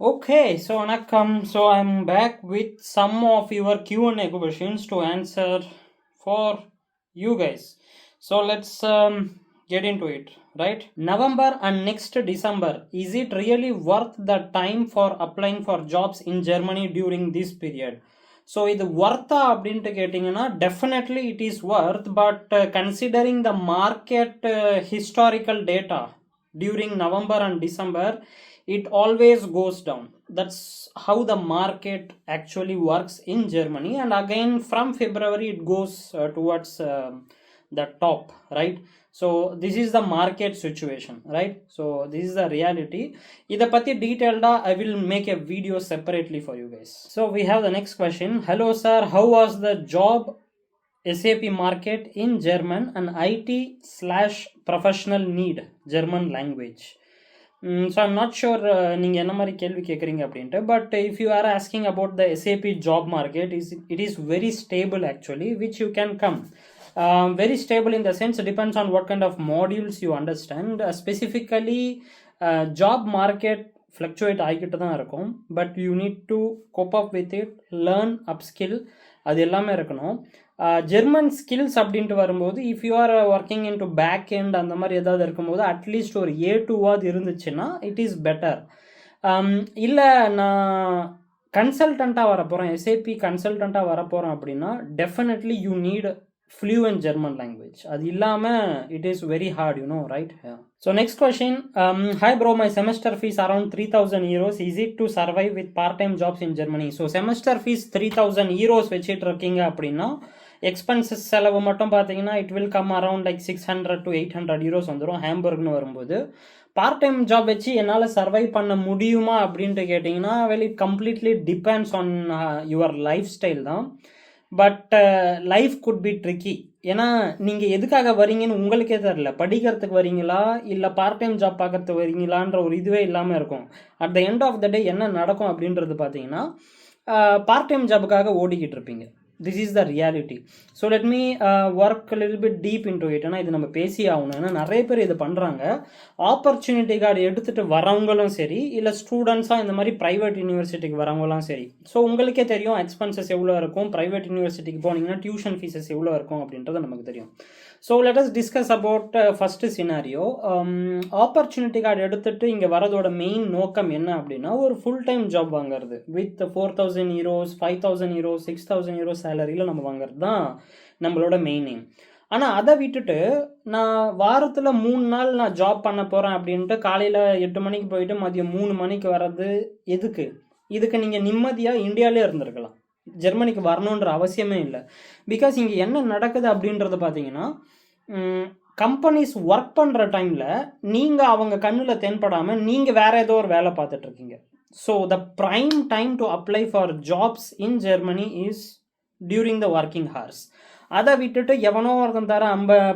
Okay, so Anakam, so I'm back with some of your Q&A questions to answer for you guys. So let's get into it, right? November and next December, is it really worth the time for applying for jobs in Germany during this period? So இது ஒர்த்தா அப்படின்ட்டு கேட்டிங்கன்னா definitely it is worth but considering the market historical data during November and December, it always goes down. That's how the market actually works in Germany. And again, from February, it goes towards the top, right? So this is the market situation, right? So this is the reality. Ida patti detailed I will make a video separately for you guys. So we have the next question. Hello sir, how was the job SAP market in German and IT/professional need German language? So I'm not sure நீங்கள் என்ன மாதிரி கேள்வி கேட்குறீங்க அப்படின்ட்டு, but if you R asking about the SAP job market, it is very stable actually, which you can come. Very stable in the sense it depends on what kind of modules you understand. Specifically job market fluctuate ஆகிக்கிட்டு தான் இருக்கும், but you need to cope up with it, learn upskill, அது எல்லாமே இருக்கணும். German skills அப்படின்ட்டு வரும்போது if you are working in to back end அந்த மாதிரி ஏதாவது இருக்கும்போது அட்லீஸ்ட் ஒரு A2வாது இருந்துச்சுன்னா இட் இஸ் பெட்டர். இல்லை நான் கன்சல்டண்ட்டாக வரப்போகிறேன், எஸ்ஏபி கன்சல்டண்ட்டாக வரப்போகிறேன் அப்படின்னா definitely you need fluent German language. அது இல்லாமல் it is very hard, you know, right? Yeah. So next question. Hi bro, my semester fees around 3,000 euros. Is it to survive with part-time jobs in Germany? So semester fees 3,000 euros வச்சுட்டு இருக்கீங்க அப்படின்னா expenses செலவு மட்டும் பார்த்தீங்கன்னா it will come around like 600 to 800 euros வந்துடும் ஹேம்பர்க்னு வரும்போது. Part time job வச்சு என்னால் சர்வை பண்ண முடியுமா அப்படின்ட்டு கேட்டிங்கன்னா well it completely depends on your lifestyle தான். But life could be tricky. ஏன்னா நீங்கள் எதுக்காக வரீங்கன்னு உங்களுக்கே தெரில. படிக்கிறதுக்கு வரீங்களா இல்லை பார்ட் டைம் ஜாப் பார்க்கறதுக்கு வரீங்களான்ற ஒரு இதுவே இல்லாமல் இருக்கும். At the end of the day என்ன நடக்கும் அப்படின்றது பார்த்தீங்கன்னா பார்ட் டைம் ஜாபுக்காக ஓடிக்கிட்டு இருப்பீங்க. This is the reality. So let me work little bit deep into it. ஏன்னா இது நம்ம பேசி ஆகணும். ஏன்னா நிறைய பேர் இது பண்ணுறாங்க. ஆப்பர்ச்சுனிட்டி கார்டு எடுத்துகிட்டு வரவங்களும் சரி, இல்லை ஸ்டூடெண்ட்ஸாக இந்த மாதிரி ப்ரைவேட் யூனிவர்சிட்டிக்கு வரவங்களும் சரி. ஸோ உங்களுக்கே தெரியும் எக்ஸ்பென்சஸ் எவ்வளோ இருக்கும், ப்ரைவேட் யூனிவர்சிட்டிக்கு போனீங்கன்னா டியூஷன் ஃபீஸஸ் எவ்வளோ இருக்கும் அப்படின்றது நமக்கு தெரியும். So let us discuss about first scenario. Opportunity card எடுத்துகிட்டு இங்கே வரதோட மெயின் நோக்கம் என்ன அப்படின்னா ஒரு ஃபுல் டைம் ஜாப் வாங்குறது வித் 4,000 euros, 5,000 euros, 6,000 euros சேலரியில் நம்ம வாங்குறது தான் நம்மளோட மெயின் எய்ம். ஆனால் அதை விட்டுட்டு நான் வாரத்தில் 3 நாள் நான் ஜாப் பண்ண போகிறேன் அப்படின்ட்டு காலையில் 8 மணிக்கு போயிட்டு மதியம் 3 மணிக்கு வர்றது எதுக்கு? இதுக்கு நீங்கள் நிம்மதியாக இந்தியாவிலே இருந்திருக்கலாம். ஜெர்மனிக்கு வரணுன்ற அவசியமே இல்லை. பிகாஸ் இங்கே என்ன நடக்குது அப்படின்றத பார்த்தீங்கன்னா கம்பெனிஸ் ஒர்க் பண்ணுற டைமில் நீங்கள் அவங்க கண்ணில் தென்படாமல் நீங்கள் வேறு ஏதோ ஒரு வேலை பார்த்துட்ருக்கீங்க. So the prime time to apply for jobs in Germany is during the working hours. அதை விட்டுட்டு எவனோ ஒருத்தன் தர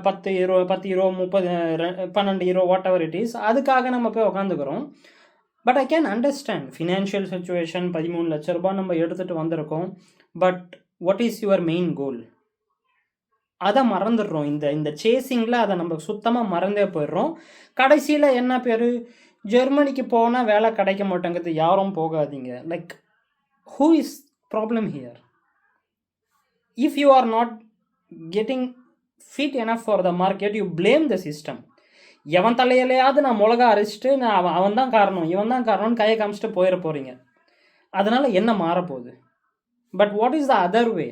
10 euro 30 12 euro whatever it is, அதுக்காக நம்ம போய் உக்காந்துக்கிறோம். But I can understand financial situation. 13 லட்ச ரூபாய் நம்ம எடுத்துகிட்டு வந்திருக்கோம். But what is your main goal? அதை மறந்துடுறோம். இந்த சேசிங்கில் அதை நம்ம சுத்தமாக மறந்தே போயிடுறோம். கடைசியில் என்ன பேர், ஜெர்மனிக்கு போனால் வேலை கிடைக்க மாட்டேங்குது, யாரும் போகாதீங்க. Like who is problem here? If you are not getting fit enough for the market, you blame the system. எவன் தலையிலையாவது நான் மிளகா அரைச்சிட்டு நான் அவன் தான் காரணம் இவன் தான் காரணம்னு கையை காமிச்சிட்டு போயிட போகிறீங்க. அதனால் என்ன மாறப்போகுது? But what is the other way?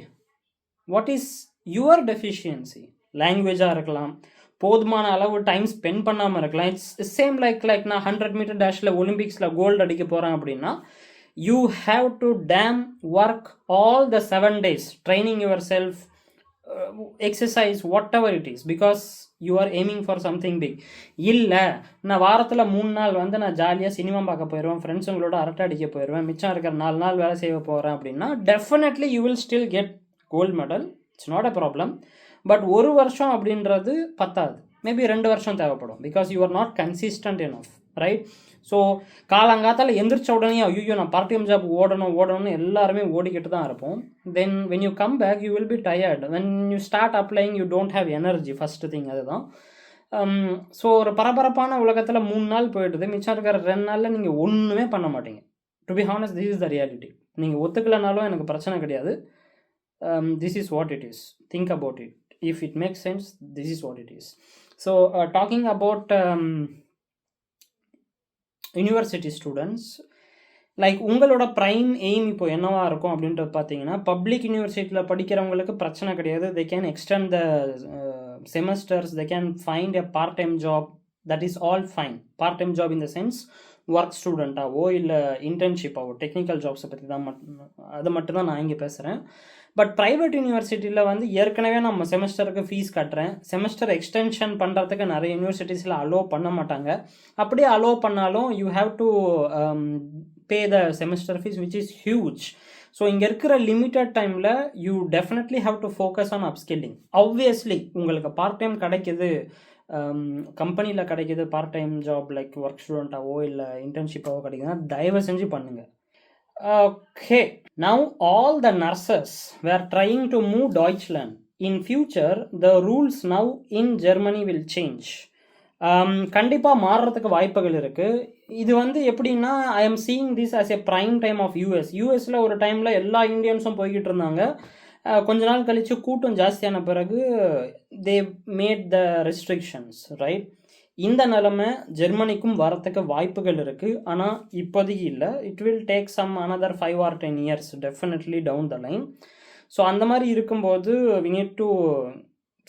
What is your deficiency? லாங்குவேஜாக இருக்கலாம், போதுமான அளவு டைம் ஸ்பெண்ட் பண்ணாமல் இருக்கலாம். இட்ஸ் சேம் லைக் நான் 100 மீட்டர் டேஷில் ஒலிம்பிக்ஸில் கோல்டு அடிக்க போகிறேன் அப்படின்னா you have to damn work all the 7 days training yourself, exercise, whatever it is, because you are aiming for something big. இல்லை நான் வாரத்தில் 3 நாள் நான் ஜாலியாக சினிமா பார்க்க போயிடுவேன், ஃப்ரெண்ட்ஸுங்களோட அரட்டை அடிக்க போயிடுவேன், மிச்சம் இருக்கிற 4 நாள் வேலை செய்ய போகிறேன் அப்படின்னா definitely you will still get gold medal. It's not a problem. But 1 வருஷம் அப்படின்றது பத்தாது. மேபி 2 வருஷம் தேவைப்படும். Because you are not consistent enough, right? So காலங்காத்தால் எந்திரிச்ச உடனே ஐயோ நான் பார்ட் டைம் ஜாப் ஓடணும்னு எல்லாருமே ஓடிக்கிட்டு தான் இருப்போம். Then when you come back you will be tired. When you start applying you don't have energy. First thing அதுதான். ஸோ ஒரு பரபரப்பான உலகத்தில் 3 நாள் போயிடுது, மிச்சம் இருக்கிற 2 நாளில் நீங்கள் ஒன்றுமே பண்ண மாட்டீங்க. To be honest, this is the reality. நீங்கள் ஒத்துக்கலைனாலும் எனக்கு பிரச்சனை கிடையாது. This is what it is. Think about it. If it makes sense, this is what it is. So talking about university students, like உங்களோட ப்ரைம் எய்ம் இப்போ என்னவாக இருக்கும் அப்படின்றது பார்த்தீங்கன்னா, பப்ளிக் யூனிவர்சிட்டியில் படிக்கிறவங்களுக்கு பிரச்சனை கிடையாது. They can extend the semesters, they can find a part time job, that is all fine. Part time job in the sense work ஸ்டூடெண்ட்டாவோ இல்லை இன்டர்ன்ஷிப்பாவோ, டெக்னிக்கல் ஜாப்ஸை பற்றி தான் அதை மட்டும்தான் நான் இங்கே பேசுகிறேன். பட் ப்ரைவேட் யூனிவர்சிட்டியில் வந்து ஏற்கனவே நம்ம செமஸ்டருக்கு ஃபீஸ் கட்டுறேன், செமஸ்டர் எக்ஸ்டென்ஷன் பண்ணுறதுக்கு நிறைய யூனிவர்சிட்டிஸில் அலோவ் பண்ண மாட்டாங்க. அப்படியே அலோவ் பண்ணாலும் you have to pay the semester fees which is huge. So இங்கே இருக்கிற லிமிட்டட் டைமில் you definitely have to focus on upskilling. Obviously உங்களுக்கு பார்ட் டைம் கிடைக்கிது, கம்பெனியில் கிடைக்கிது part time job, like work ஸ்டூடெண்ட்டாவோ இல்லை இன்டர்ன்ஷிப்பாவோ கிடைக்குதுன்னா தயவு செஞ்சு பண்ணுங்கள். Okay, now all the nurses were trying to move Deutschland. In future, the rules now in Germany will change. கண்டிப்பாக மாறுறதுக்கு வாய்ப்புகள் இருக்குது. இது வந்து எப்படின்னா, I am seeing this as a prime time of யூஎஸில் ஒரு டைமில் எல்லா இந்தியன்ஸும் போய்கிட்டு இருந்தாங்க. கொஞ்ச நாள் கழித்து கூட்டம் ஜாஸ்தியான பிறகு they made the restrictions, right? இந்த நிலைமை ஜெர்மனிக்கும் வரத்துக்கு வாய்ப்புகள் இருக்குது. ஆனால் இப்போதைக்கு இல்லை. It will take some another 5 or 10 years definitely down the line. So அந்த மாதிரி இருக்கும்போது we need to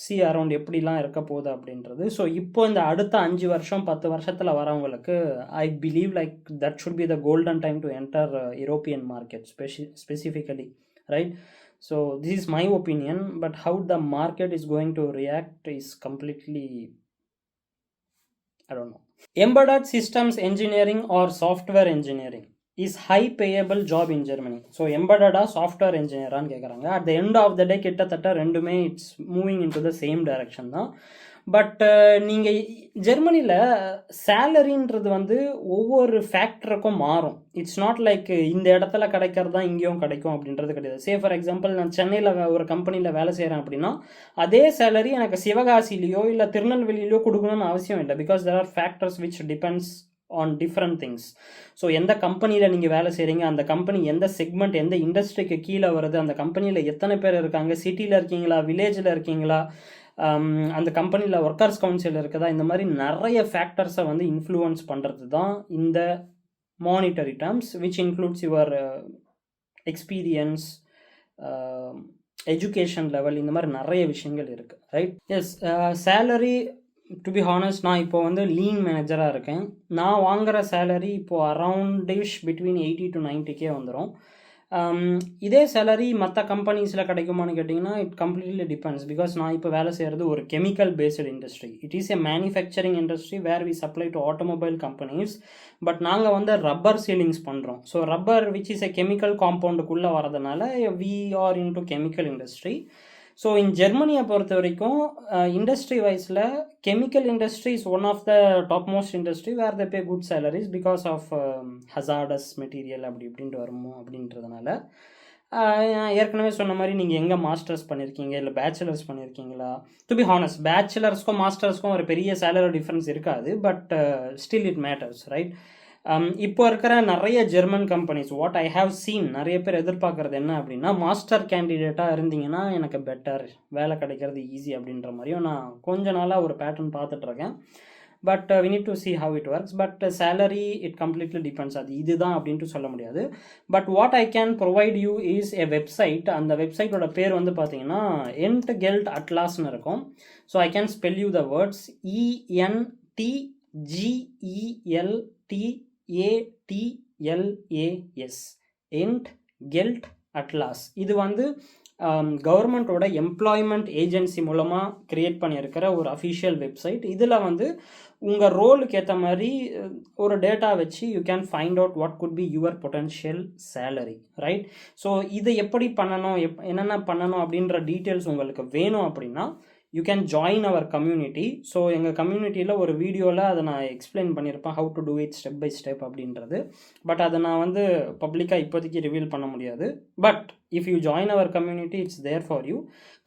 see around எப்படிலாம் இருக்க போகுது அப்படின்றது. ஸோ இப்போ இந்த அடுத்த 5 வருஷம் 10 வருஷத்தில் வரவங்களுக்கு I believe like that should be the golden time to enter European market specifically, right? So this is my opinion. But how the market is going to react is completely I don't know. Embedded systems engineering or software engineering is high payable job in Germany. So embedded software engineer ஆன்னு கேட்குறாங்க. At the end of the day கிட்டத்தட்ட ரெண்டுமே it's moving in to the same direction தான். But நீங்கள் ஜெர்மனியில் சேலரின்றது வந்து ஒவ்வொரு ஃபேக்டருக்கும் மாறும். இட்ஸ் நாட் லைக் இந்த இடத்துல கிடைக்கிறது தான் இங்கேயும் கிடைக்கும் அப்படின்றது கிடையாது. சே ஃபார் எக்ஸாம்பிள், நான் சென்னையில் ஒரு கம்பெனியில் வேலை செய்கிறேன் அப்படின்னா அதே சேலரி எனக்கு சிவகாசிலேயோ இல்லை திருநெல்வேலியிலையோ கொடுக்கணும்னு அவசியம் இல்லை. Because there are factors which depends on different things. So எந்த கம்பெனியில் நீங்கள் வேலை செய்கிறீங்க, அந்த கம்பெனி எந்த செக்மெண்ட், எந்த இண்டஸ்ட்ரிக்கு கீழே வருது, அந்த கம்பெனியில் எத்தனை பேர் இருக்காங்க, சிட்டியில் இருக்கீங்களா, வில்லேஜில் இருக்கீங்களா, அந்த கம்பெனியில் ஒர்க்கர்ஸ் கவுன்சில் இருக்குதா, இந்த மாதிரி நிறைய ஃபேக்டர்ஸை வந்து இன்ஃப்ளூயன்ஸ் பண்ணுறது தான் இந்த monetary terms, which includes your experience, education level, இந்த மாதிரி நிறைய விஷயங்கள் இருக்குது, right? Yes, salary to be honest, நான் இப்போ வந்து லீன் மேனேஜராக இருக்கேன். நான் வாங்குகிற சேலரி இப்போது அரவுண்டிஷ் பிட்வீன் 80 to 90K வந்துடும். இதே சேலரி மற்ற கம்பெனிஸில் கிடைக்குமான்னு கேட்டிங்கன்னா இட் கம்ப்ளீட்லி டிபெண்ட்ஸ். பிகாஸ் நான் இப்போ வேலை செய்கிறது ஒரு chemical based industry. It is a manufacturing industry where we supply to automobile companies. But நாங்கள் வந்து ரப்பர் சீலிங்ஸ் பண்ணுறோம். So rubber which is a chemical காம்பவுண்டுக்குள்ளே வரதுனால we are into chemical industry. So in ஜெர்மனியை பொறுத்த வரைக்கும் industry வைஸில் chemical industry is one of the top most industry where the pay good salaries because of hazardous material அப்படி இப்படின்ட்டு வருமோ அப்படின்றதுனால. ஏற்கனவே சொன்ன மாதிரி நீங்கள் எங்கே மாஸ்டர்ஸ் பண்ணியிருக்கீங்க இல்லை பேச்சுலர்ஸ் பண்ணியிருக்கீங்களா? டு பி ஹானஸ்ட், பேச்சுலர்ஸ்க்கும் மாஸ்டர்ஸ்க்கும் ஒரு பெரிய சேலரி டிஃப்ரென்ஸ் இருக்காது. But still it matters, right? இப்போ இருக்கிற நிறைய German companies what I have seen, நிறைய பேர் எதிர்பார்க்குறது என்ன அப்படின்னா, மாஸ்டர் கேண்டிடேட்டாக இருந்தீங்கன்னா எனக்கு பெட்டர், வேலை கிடைக்கிறது ஈஸி அப்படின்ற மாதிரியும் நான் கொஞ்ச நாளாக ஒரு பேட்டர்ன் பார்த்துட்ருக்கேன். But we need to see how it works. But salary it completely depends. அது இதுதான் அப்படின்ட்டு சொல்ல முடியாது. But what I can provide you is a website. அந்த வெப்சைட்டோட பேர் வந்து பார்த்தீங்கன்னா என்ட்கெல்ட் அட்லாஸ்ன்னு இருக்கும். So I can spell you the words ENTGELTATLAS, என்ட்கெல்ட் அட்லாஸ். இது வந்து கவர்மெண்ட்டோட எம்ப்ளாய்மெண்ட் ஏஜென்சி மூலமாக க்ரியேட் பண்ணியிருக்கிற ஒரு அஃபிஷியல் வெப்சைட். இதில் வந்து உங்கள் ரோலுக்கு ஏற்ற மாதிரி ஒரு டேட்டா வச்சு you can find out what could be your potential salary, right? So இதை எப்படி பண்ணணும், என்னென்ன பண்ணணும் அப்படின்ற டீட்டெயில்ஸ் உங்களுக்கு வேணும் அப்படின்னா you can join our community. So எங்கள் கம்யூனிட்டியில் ஒரு வீடியோவில் அதை நான் எக்ஸ்பிளைன் பண்ணியிருப்பேன், how to do it step by step அப்படின்றது. பட் அதை நான் வந்து பப்ளிக்காக இப்போதைக்கு ரிவீல் பண்ண முடியாது. But if you join our community it's there for you.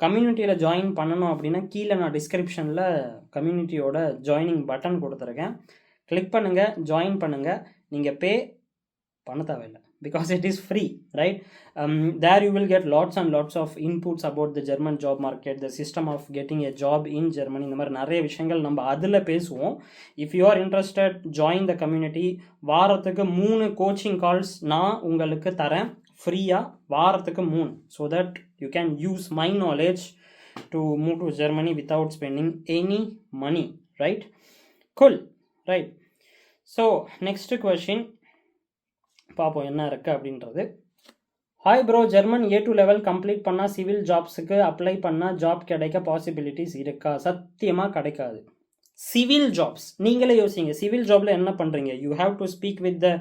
கம்யூனிட்டியில் ஜாயின் பண்ணணும் அப்படின்னா கீழே நான் டிஸ்கிரிப்ஷனில் கம்யூனிட்டியோட ஜாயினிங் பட்டன் கொடுத்துருக்கேன். கிளிக் பண்ணுங்கள், ஜாயின் பண்ணுங்கள். நீங்கள் பே பண்ண தேவையில்லை, because it is free, right? There you will get lots and lots of inputs about the German job market, the system of getting a job in Germany. இந்த மாதிரி நிறைய விஷயங்கள் நம்ம அதில் பேசுவோம். If you are interested, join the community. வாரத்துக்கு 3 coaching calls நான் உங்களுக்கு தரேன் ஃப்ரீயாக, வாரத்துக்கு 3, so that you can use my knowledge to move to Germany without spending any money, right? Cool, right? So next question பார்ப்போம் என்ன இருக்குது அப்படின்றது. Hi bro, German A2 level complete பண்ணால் சிவில் ஜாப்ஸுக்கு அப்ளை பண்ணால் ஜாப் கிடைக்க பாசிபிலிட்டிஸ் இருக்கா? சத்தியமாக கிடைக்காது. சிவில் ஜாப்ஸ் நீங்களே யோசிங்க, சிவில் ஜாபில் என்ன பண்ணுறீங்க? You have to speak with the,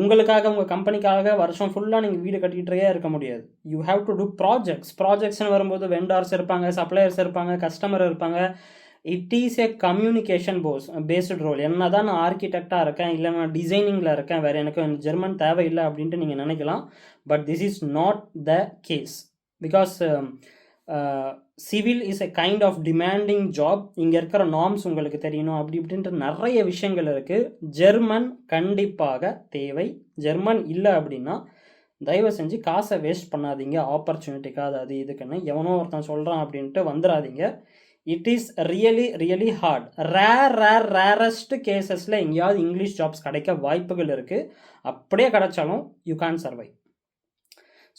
உங்களுக்காக உங்கள் கம்பெனிக்காக வருஷம் ஃபுல்லாக நீங்கள் வீடு கட்டிகிட்டே இருக்க முடியாது. யூ ஹாவ் டு டூ ப்ராஜெக்ட்ஸ்னு வரும்போது வெண்டார்ஸ் இருப்பாங்க, சப்ளையர்ஸ் இருப்பாங்க, கஸ்டமர் இருப்பாங்க. It is a communication based role. என்ன தான் நான் ஆர்கிடெக்டாக இருக்கேன், இல்லை நான் டிசைனிங்கில் இருக்கேன், வேறு எனக்கு ஜெர்மன் தேவையில்லை அப்படின்ட்டு நீங்கள் நினைக்கலாம். But this is not the case, because civil is a kind of demanding job. இங்கே இருக்கிற நார்ம்ஸ் உங்களுக்கு தெரியணும், அப்படி இப்படின்ற நிறைய விஷயங்கள் இருக்குது. ஜெர்மன் கண்டிப்பாக தேவை. ஜெர்மன் இல்லை அப்படின்னா தயவு செஞ்சு காசை வேஸ்ட் பண்ணாதீங்க, ஆப்பர்ச்சுனிட்டிக்காக அது இதுக்குன்னு எவனோ ஒருத்தன் சொல்கிறான் அப்படின்ட்டு வந்துடாதீங்க. It is really hard. Rarest கேசஸில் எங்கேயாவது இங்கிலீஷ் ஜாப்ஸ் கிடைக்க வாய்ப்புகள் இருக்குது. அப்படியே கிடைச்சாலும் you can survive.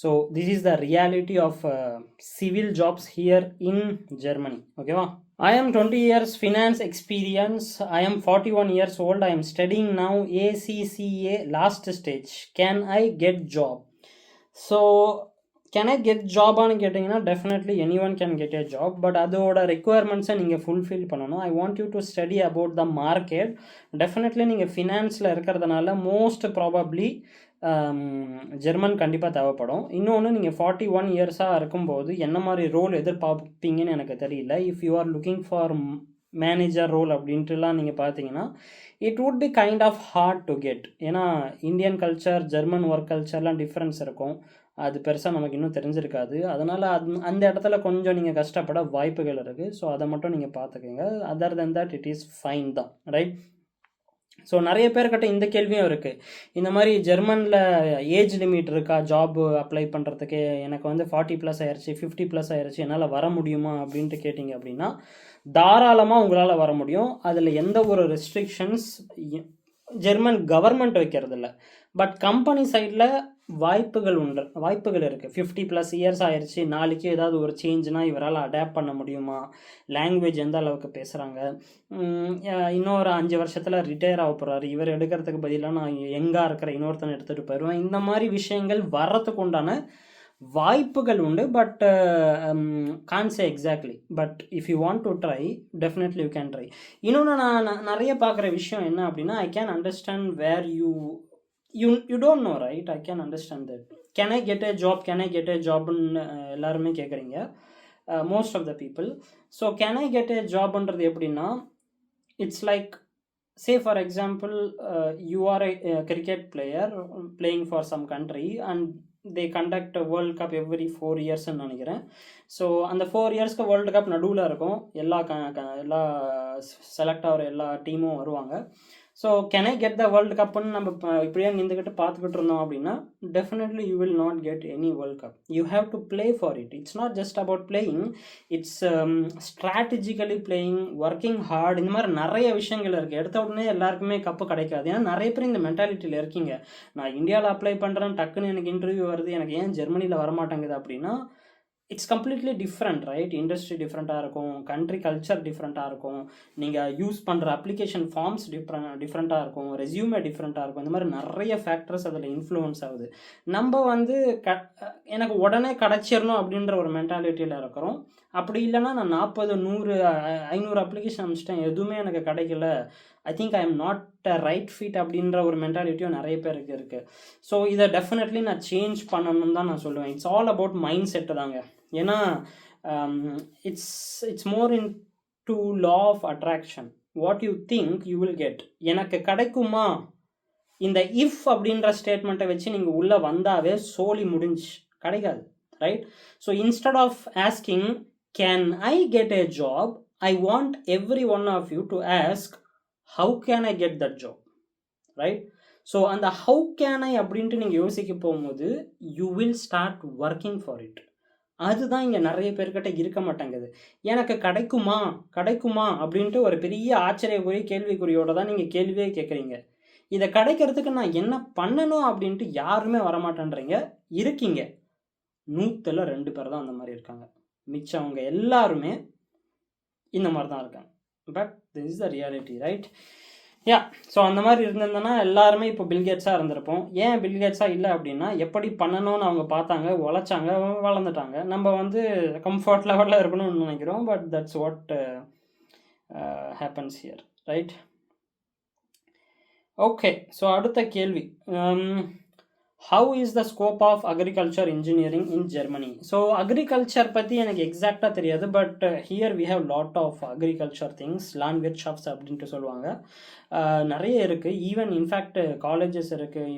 So this is the reality of civil jobs here in Germany. ஓகேவா? I am 20 years finance experience. I am 41 years old. I am studying now ACCA last stage. Can I get job? So can I get ஜாபான்னு கேட்டிங்கன்னா definitely anyone can get a job. But அதோட ரெக்குவயர்மெண்ட்ஸை நீங்கள் fulfil பண்ணணும். I want you to study about the market. Definitely நீங்கள் ஃபினான்ஸில் இருக்கிறதுனால most probably German கண்டிப்பாக தேவைப்படும். இன்னொன்று, நீங்கள் 41 இயர்ஸாக இருக்கும்போது என்ன மாதிரி ரோல் எதிர்பார்ப்பீங்கன்னு எனக்கு தெரியல. If you are looking for manager role அப்படின்ட்டுலாம் நீங்கள் பார்த்தீங்கன்னா it would be kind of hard to get. ஏன்னா இந்தியன் கல்ச்சர், ஜெர்மன் ஒர்க் கல்ச்சர்லாம் டிஃப்ரென்ஸ் இருக்கும். அது பெருசாக நமக்கு இன்னும் தெரிஞ்சிருக்காது. அதனால் அந்த இடத்துல கொஞ்சம் நீங்கள் கஷ்டப்பட வாய்ப்புகள் இருக்குது. ஸோ அதை மட்டும் நீங்கள் பார்த்துக்கோங்க. Other then that it is fine தான், ரைட்? ஸோ நிறைய பேர்கிட்ட இந்த கேள்வியும் இருக்குது. இந்த மாதிரி ஜெர்மனில் ஏஜ் லிமிட் இருக்கா ஜாப் அப்ளை பண்ணுறதுக்கு? எனக்கு வந்து 40+ ஆயிடுச்சு, 50+ ஆயிடுச்சு, என்னால் வர முடியுமா அப்படின்ட்டு கேட்டிங்க அப்படின்னா தாராளமாக உங்களால் வர முடியும். அதில் எந்த ஒரு ரெஸ்ட்ரிக்ஷன்ஸ் ஜெர்மன் கவர்மெண்ட் வைக்கிறதில்ல. பட் கம்பெனி சைடில் வாய்ப்புகள் இருக்குது. 50+ இயர்ஸ் ஆயிடுச்சு, நாளைக்கு ஏதாவது ஒரு சேஞ்சுனால் இவரால் அடாப்ட் பண்ண முடியுமா? லாங்குவேஜ் எந்த அளவுக்கு பேசுகிறாங்க? இன்னொரு 5 வருஷத்தில் ரிட்டையர் ஆக போகிறாரு, இவர் எடுக்கிறதுக்கு பதிலாக நான் எங்கே இருக்கிற இன்னொருத்தனை எடுத்துகிட்டு போயிடுவேன். இந்த மாதிரி விஷயங்கள் வர்றதுக்கு உண்டான வாய்ப்புகள் உண்டு. But can say exactly. But if you want to try, definitely you can try. இன்னொன்று நான் நிறைய பார்க்குற விஷயம் என்ன அப்படின்னா, I can understand where you don't know, right? I can understand that. Can I get a job ன்னு எல்லாருமே கேட்குறீங்க, most of the people. So can I get a jobன்றது எப்படின்னா, it's like, say for example, you are a cricket player playing for some country and they conduct a World Cup every 4 years நினைக்கிறேன். So அந்த 4 இயர்ஸ்க்கு world cup நடுவில் இருக்கும். எல்லா select ஆகிற எல்லா டீமும் வருவாங்க. So can I get the world கப்புன்னு நம்ம இப்படியே நின்றுக்கிட்டு பார்த்துக்கிட்டு இருந்தோம் அப்படின்னா definitely you will not get any world cup. You have to play for it. It's not just about playing, it's strategically playing, working hard. இந்த மாதிரி நிறைய விஷயங்கள் இருக்குது. எடுத்த உடனே எல்லாருக்குமே கப்பு கிடைக்காது. ஏன்னா நிறைய பேர் இந்த மென்டாலிட்டியில் இருக்கீங்க. நான் இந்தியாவில் அப்ளை பண்ணுறேன், டக்குன்னு எனக்கு இன்டர்வியூ வருது, எனக்கு ஏன் ஜெர்மனியில் வரமாட்டேங்குது அப்படின்னா it's completely different, right? Industry டிஃப்ரெண்ட்டாக இருக்கும், கண்ட்ரி கல்ச்சர் டிஃப்ரெண்ட்டாக இருக்கும், நீங்கள் யூஸ் பண்ணுற அப்ளிகேஷன் ஃபார்ம்ஸ் டிஃப்ரெண்ட்டாக இருக்கும், ரெஸ்யூமே டிஃப்ரெண்ட்டாக இருக்கும். இந்த மாதிரி நிறைய ஃபேக்டர்ஸ் அதில் இன்ஃப்ளூயன்ஸ் ஆகுது. நம்ம வந்து எனக்கு உடனே கிடச்சிடணும் அப்படின்ற ஒரு மென்டாலிட்டியில் இருக்கிறோம். அப்படி இல்லைன்னா நான் 40, 100, 500 அப்ளிகேஷன் அனுப்பிச்சிட்டேன், எதுவுமே எனக்கு கிடைக்கல, I think I am not a right fit அப்படின்ற ஒரு மென்டாலிட்டியும் நிறைய பேருக்கு இருக்குது. ஸோ இதை டெஃபினெட்லி நான் சேஞ்ச் பண்ணணும்னு தான் நான் சொல்லுவேன். It's all about mindset தாங்க. ஏன்னா it's more into law of attraction. What you think you will get. எனக்கு கிடைக்குமா, இந்த இஃப் அப்படின்ற ஸ்டேட்மெண்ட்டை வச்சு நீங்கள் உள்ளே வந்தாவே சோலி முடிஞ்சு, கிடைக்காது, right? So instead of asking can I get a job, I want every one of you to ask how can I get that job, right? So அந்த ஹவு கேன் ஐ அப்படின்ட்டு நீங்கள் யோசிக்க போகும்போது you will start working for it. அதுதான் இங்கே நிறைய பேர்கிட்ட இருக்க மாட்டேங்குது. எனக்கு கிடைக்குமா கிடைக்குமா அப்படின்ட்டு ஒரு பெரிய ஆச்சரியக்குறி கேள்விக்குறியோட தான் நீங்கள் கேள்வியே கேட்குறீங்க. இதை கிடைக்கிறதுக்கு நான் என்ன பண்ணணும் அப்படின்ட்டு யாருமே வரமாட்டேன்றீங்க. இருக்கீங்க 100ல் 2 பேர் தான் அந்த மாதிரி இருக்காங்க. மிச்சவங்க எல்லாருமே இந்த மாதிரி தான் இருக்காங்க. But this is the reality, right? Yeah. So அந்த மாதிரி இருந்திருந்தேன்னா எல்லாருமே இப்போ பில்கேட்ஸாக இருந்திருப்போம். ஏன் பில்கேட்ஸாக இல்லை அப்படின்னா, எப்படி பண்ணணும்னு அவங்க பார்த்தாங்க, உழைச்சாங்க, வளர்ந்துட்டாங்க. நம்ம வந்து கம்ஃபர்ட் லெவலில் இருக்கணும்னு நினைக்கிறோம். But that's what happens here, right? Okay. So அடுத்த கேள்வி, how is the scope of agriculture engineering in Germany? So agriculture பற்றி எனக்கு எக்ஸாக்டாக தெரியாது. But here we have lot of agriculture things, லாண்ட்விர்ட்ஷாஃப்ட்ஸ் அப்படின்ட்டு சொல்லுவாங்க. நிறைய இருக்குது. ஈவன் இன்ஃபேக்ட் காலேஜஸ் இருக்குது,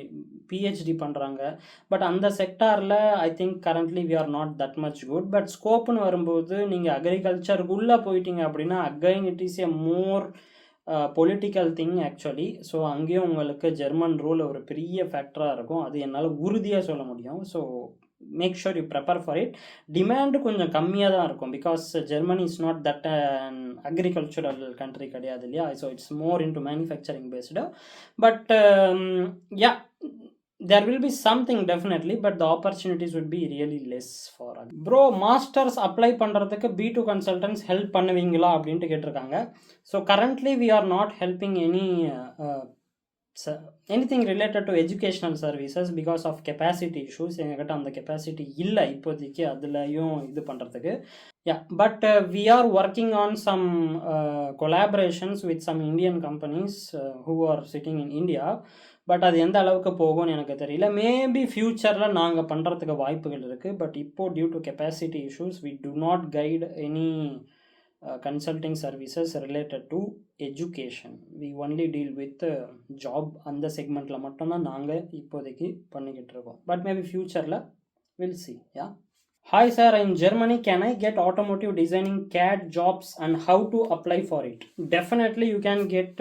பிஹெச்டி பண்ணுறாங்க. பட் அந்த செக்டாரில் I think currently we are not that much good. But ஸ்கோப்புன்னு வரும்போது நீங்கள் அக்ரிகல்ச்சருக்குள்ளே போயிட்டீங்க அப்படின்னா again it is a more political thing actually. So அங்கேயும் உங்களுக்கு ஜெர்மன் ரூல் ஒரு பெரிய ஃபேக்டராக இருக்கும். அது என்னால் உறுதியாக சொல்ல முடியும். So make sure you prepare for it. Demand கொஞ்சம் கம்மியாக தான் இருக்கும். Because Germany is not that agricultural country கிடையாது இல்லையா? So it's more into manufacturing based. But yeah, there will be something definitely, but the opportunities would be really less for us. Bro, masters apply பண்றதுக்கு B2 consultants help பண்ணுவீங்களா அப்படின்ட்டு கேட்டிருக்காங்க. So currently we are not helping anything related to educational services because of capacity issues. எங்ககிட்ட அந்த capacity இல்லை இப்போதைக்கு அதுலையும் இது பண்ணுறதுக்கு. Yeah, but we are working on some collaborations with some Indian companies who are sitting in India. But அது எந்த அளவுக்கு போகும்னு எனக்கு தெரியல. மேபி ஃப்யூச்சரில் நாங்கள் பண்ணுறதுக்கு வாய்ப்புகள் இருக்குது. பட் இப்போது due to capacity issues we do not guide any consulting services related to education. We only deal with job. அந்த செக்மெண்ட்டில் மட்டும்தான் நாங்கள் இப்போதைக்கு பண்ணிக்கிட்டு இருக்கோம். பட் மேபி ஃப்யூச்சரில் will see. Yeah. Hi sir, in Germany, can I get automotive designing CAD jobs and how to apply for it? Definitely you can get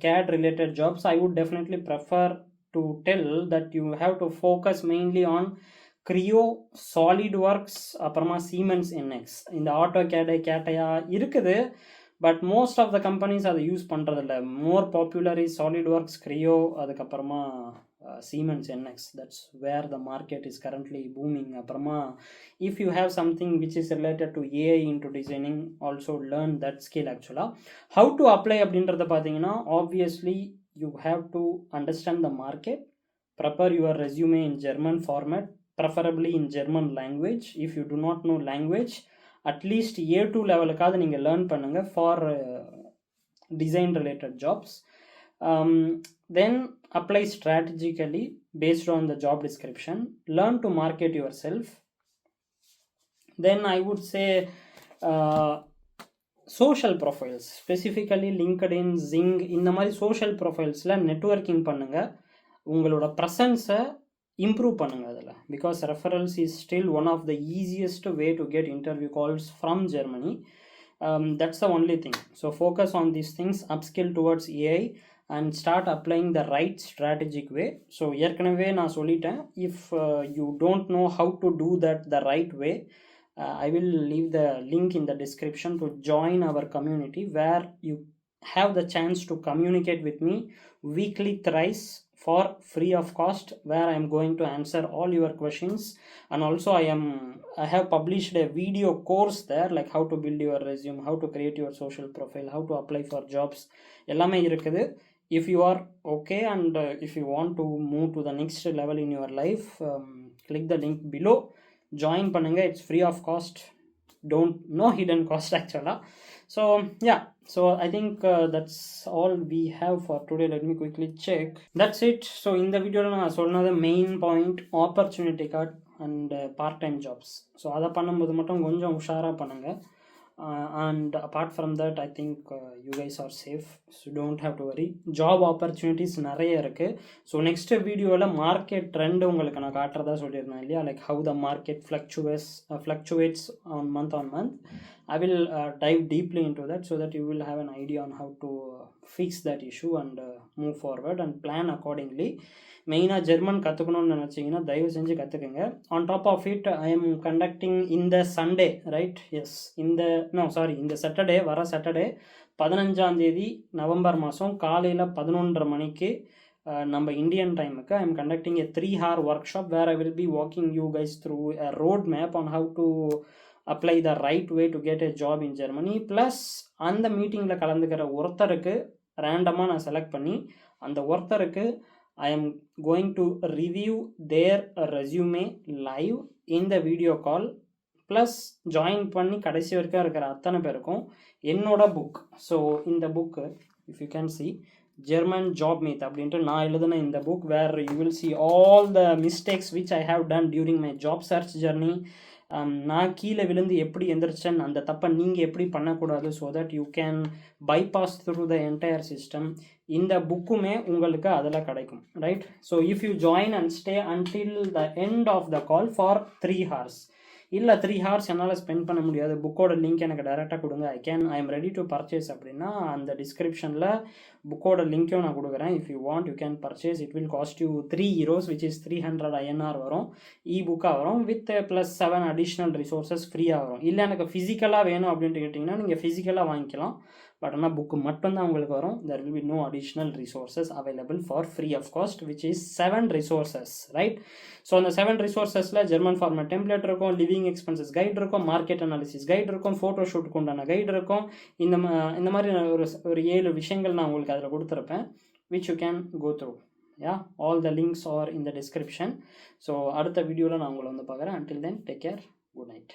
CAD related jobs. I would definitely prefer to tell that you have to focus mainly on Creo, SolidWorks, அப்புறமா Siemens NX. இந்த AutoCAD கேட்டையா இருக்குது. But most of the companies அதை use பண்ணுறதில்ல. More popular is SolidWorks, Creo, அதுக்கப்புறமா Siemens NX. That's where the market is currently booming. அப்புறமா if you have something which is related to AI into designing, also learn that skill actually. How to apply அப்படின்றத பார்த்தீங்கன்னா, obviously you have to understand the market, prepare your resume in German format, preferably in German language. If you do not know language, at least A2 லெவலுக்காவது நீங்கள் learn பண்ணுங்கள் for design related jobs. Then apply strategically based on the job description. Learn to market yourself. Then I would say social profiles, specifically LinkedIn, Zing, இந்த மாதிரி social ப்ரொஃபைல்ஸில் networking பண்ணுங்கள். உங்களோட ப்ரெசன்ஸை improve பண்ணுங்கள் அதில். Because referrals is still one of the easiest way to get interview calls from Germany. That's the only thing. So focus on these things, upskill towards AI and start applying the right strategic way. So ஏற்கனவே நான் சொல்லிட்டேன், if you don't know how to do that the right way, I will leave the link in the description to join our community where you have the chance to communicate with me weekly thrice for free of cost, where I am going to answer all your questions. And also I have published a video course there, like how to build your resume, how to create your social profile, how to apply for jobs, எல்லாமே இருக்குது. If you are okay and if you want to move to the next level in your life, click the link below, join பண்ணுங்க. It's free of cost, no hidden cost actually. So yeah, so I think that's all we have for today. Let me quickly check. That's it. So in the video நான் சொன்னது main point opportunity card and part time jobs. So அதை பண்ணும்போது மட்டும் கொஞ்சம் உஷாராக பண்ணுங்கள். And apart from that, I think you guys are safe, so don't have to worry. Job opportunities நிறைய இருக்குது. ஸோ நெக்ஸ்ட் வீடியோவில் மார்க்கெட் ட்ரெண்ட் உங்களுக்கு நான் காட்டுறதா சொல்லியிருந்தேன் இல்லையா, like how the market fluctuates on month. I will dive deeply into that so that you will have an idea on how to fix that issue and move forward and plan accordingly. மெயினாக German கற்றுக்கணும்னு நினச்சிங்கன்னா தயவு செஞ்சு கற்றுக்குங்க. On top of it I am conducting இந்த Sunday, right? Yes, இந்த Saturday, வர Saturday 15ஆம் தேதி நவம்பர் மாதம் காலையில் 11:30 மணிக்கு நம்ம இந்தியன் டைமுக்கு ஐ am conducting a 3-hour workshop where I will be walking you guys through a road map on how to apply the right way to get a job in Germany. Plus அந்த மீட்டிங்கில் கலந்துக்கிற ஒருத்தருக்கு ரேண்டமாக நான் select பண்ணி அந்த ஒருத்தருக்கு I am going to review their resume live in the video call. Plus join பண்ணி கடைசி வரைக்கும் இருக்கிற அத்தனை பேருக்கும் என்னோட புக், ஸோ இந்த book if you can see German job myth அப்படின்ட்டு நான் எழுதின இந்த book where you will see all the mistakes which I have done during my job search journey. நான் கீழே விழுந்து எப்படி எந்திரிச்சேன், அந்த தப்பை நீங்கள் எப்படி பண்ணக்கூடாது, so that you can bypass through the entire system. இந்த புக்குமே உங்களுக்கு அதில் கிடைக்கும், ரைட்? So if you join and stay until the end of the call for 3 hours, இல்லை 3 hours என்னால் ஸ்பெண்ட் பண்ண முடியாது, புக்கோட லிங்க் எனக்கு டைரெக்டாக கொடுங்க, I am ready to purchase அப்படின்னா அந்த டிஸ்கிரிப்ஷனில் புக்கோட லிங்க்கையும் நான் கொடுக்குறேன். If you want you can purchase. It will cost you 3 euros which is 300 INR வரும், புக்காக வரும், வித் ப்ளஸ் 7 அடிஷ்னல் ரிசோர்ஸஸ் ஃப்ரீயாக வரும். இல்லை எனக்கு ஃபிசிக்கலாக வேணும் அப்படின்ட்டு கேட்டிங்கன்னா நீங்கள் ஃபிசிக்கலாக வாங்கிக்கலாம், பட் ஆனால் புக்கு மட்டும்தான் உங்களுக்கு வரும். there will be no additional resources available for free of cost, which is 7 resources, right? So அந்த 7 ரிசோர்ஸஸில் ஜெர்மன் ஃபார்மேட் டெம்ப்ளேட் இருக்கும், லிவிங் எக்ஸ்பென்சஸ் கைடு இருக்கும், மார்க்கெட் அனாலிசிஸ் கைடு இருக்கும், ஃபோட்டோ ஷூட்டுக்கு உண்டான கைடு இருக்கும். இந்த மாதிரி ஒரு 7 விஷயங்கள் நான் உங்களுக்கு அதில் கொடுத்துருப்பேன், which you can go through. All the links are in the description. So அடுத்த வீடியோவில் நான் உங்களை வந்து பார்க்குறேன். until then, take care, good night.